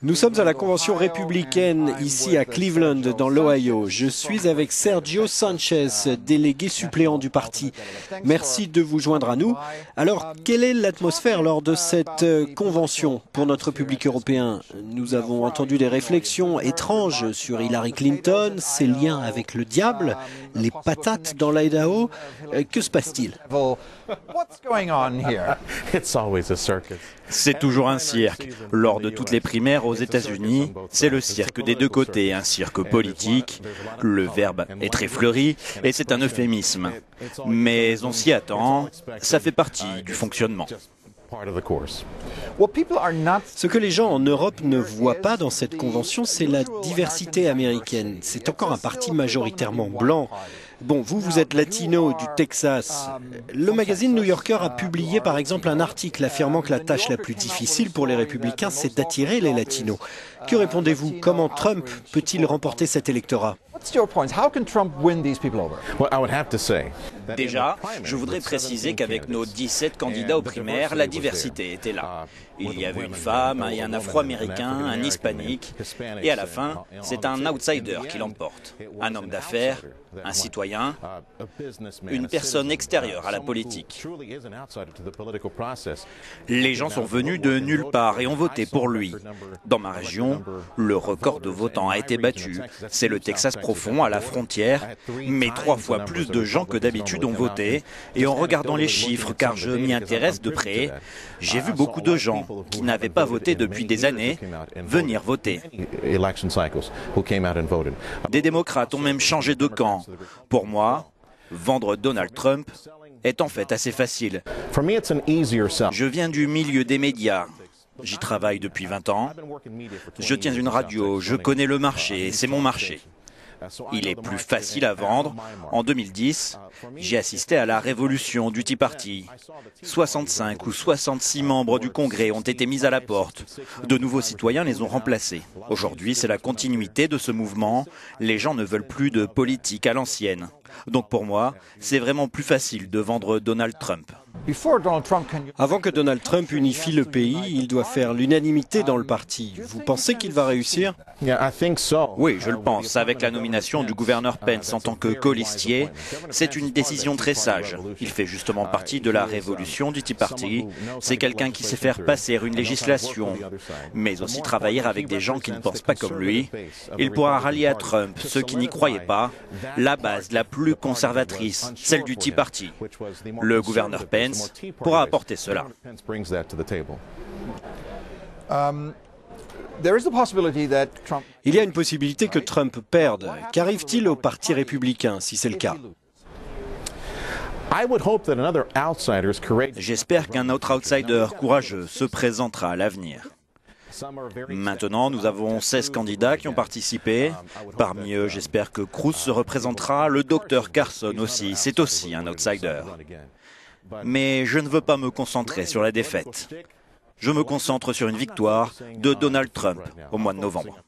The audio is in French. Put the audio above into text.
Nous sommes à la convention républicaine ici à Cleveland, dans l'Ohio. Je suis avec Sergio Sanchez, délégué suppléant du parti. Merci de vous joindre à nous. Alors, quelle est l'atmosphère lors de cette convention pour notre public européen? Nous avons entendu des réflexions étranges sur Hillary Clinton, ses liens avec le diable, les patates dans l'Idaho. Que se passe-t-il? C'est toujours un cirque. Lors de toutes les primaires aux États-Unis, c'est le cirque des deux côtés, un cirque politique. Le verbe est très fleuri et c'est un euphémisme. Mais on s'y attend, ça fait partie du fonctionnement. Ce que les gens en Europe ne voient pas dans cette convention, c'est la diversité américaine. C'est encore un parti majoritairement blanc. Bon, vous êtes latino du Texas. Le magazine New Yorker a publié par exemple un article affirmant que la tâche la plus difficile pour les républicains, c'est d'attirer les latinos. Que répondez-vous? Comment Trump peut-il remporter cet électorat? Déjà, je voudrais préciser qu'avec nos 17 candidats aux primaires, la diversité était là. Il y avait une femme et un Afro-Américain, un Hispanique, et à la fin, c'est un outsider qui l'emporte. Un homme d'affaires, un citoyen, une personne extérieure à la politique. Les gens sont venus de nulle part et ont voté pour lui. Dans ma région, le record de votants a été battu. C'est le Texas profond à la frontière, mais 3 fois plus de gens que d'habitude ont voté. Et en regardant les chiffres, car je m'y intéresse de près, j'ai vu beaucoup de gens qui n'avaient pas voté depuis des années venir voter. Des démocrates ont même changé de camp. Pour moi, vendre Donald Trump est en fait assez facile. Je viens du milieu des médias. J'y travaille depuis 20 ans. Je tiens une radio, je connais le marché, c'est mon marché. Il est plus facile à vendre. En 2010, j'ai assisté à la révolution du Tea Party. 65 ou 66 membres du Congrès ont été mis à la porte. De nouveaux citoyens les ont remplacés. Aujourd'hui, c'est la continuité de ce mouvement. Les gens ne veulent plus de politique à l'ancienne. Donc pour moi, c'est vraiment plus facile de vendre Donald Trump. Avant que Donald Trump unifie le pays, il doit faire l'unanimité dans le parti. Vous pensez qu'il va réussir? Oui, je le pense. Avec la nomination du gouverneur Pence en tant que colistier, c'est une décision très sage. Il fait justement partie de la révolution du Tea Party. C'est quelqu'un qui sait faire passer une législation, mais aussi travailler avec des gens qui ne pensent pas comme lui. Il pourra rallier à Trump ceux qui n'y croyaient pas, la base la plus conservatrice, celle du Tea Party. Le gouverneur Pence pourra apporter cela. Il y a une possibilité que Trump perde. Qu'arrive-t-il au Parti républicain si c'est le cas? J'espère qu'un autre outsider courageux se présentera à l'avenir. Maintenant, nous avons 16 candidats qui ont participé. Parmi eux, j'espère que Cruz se représentera, le docteur Carson aussi, c'est aussi un outsider. Mais je ne veux pas me concentrer sur la défaite. Je me concentre sur une victoire de Donald Trump au mois de novembre.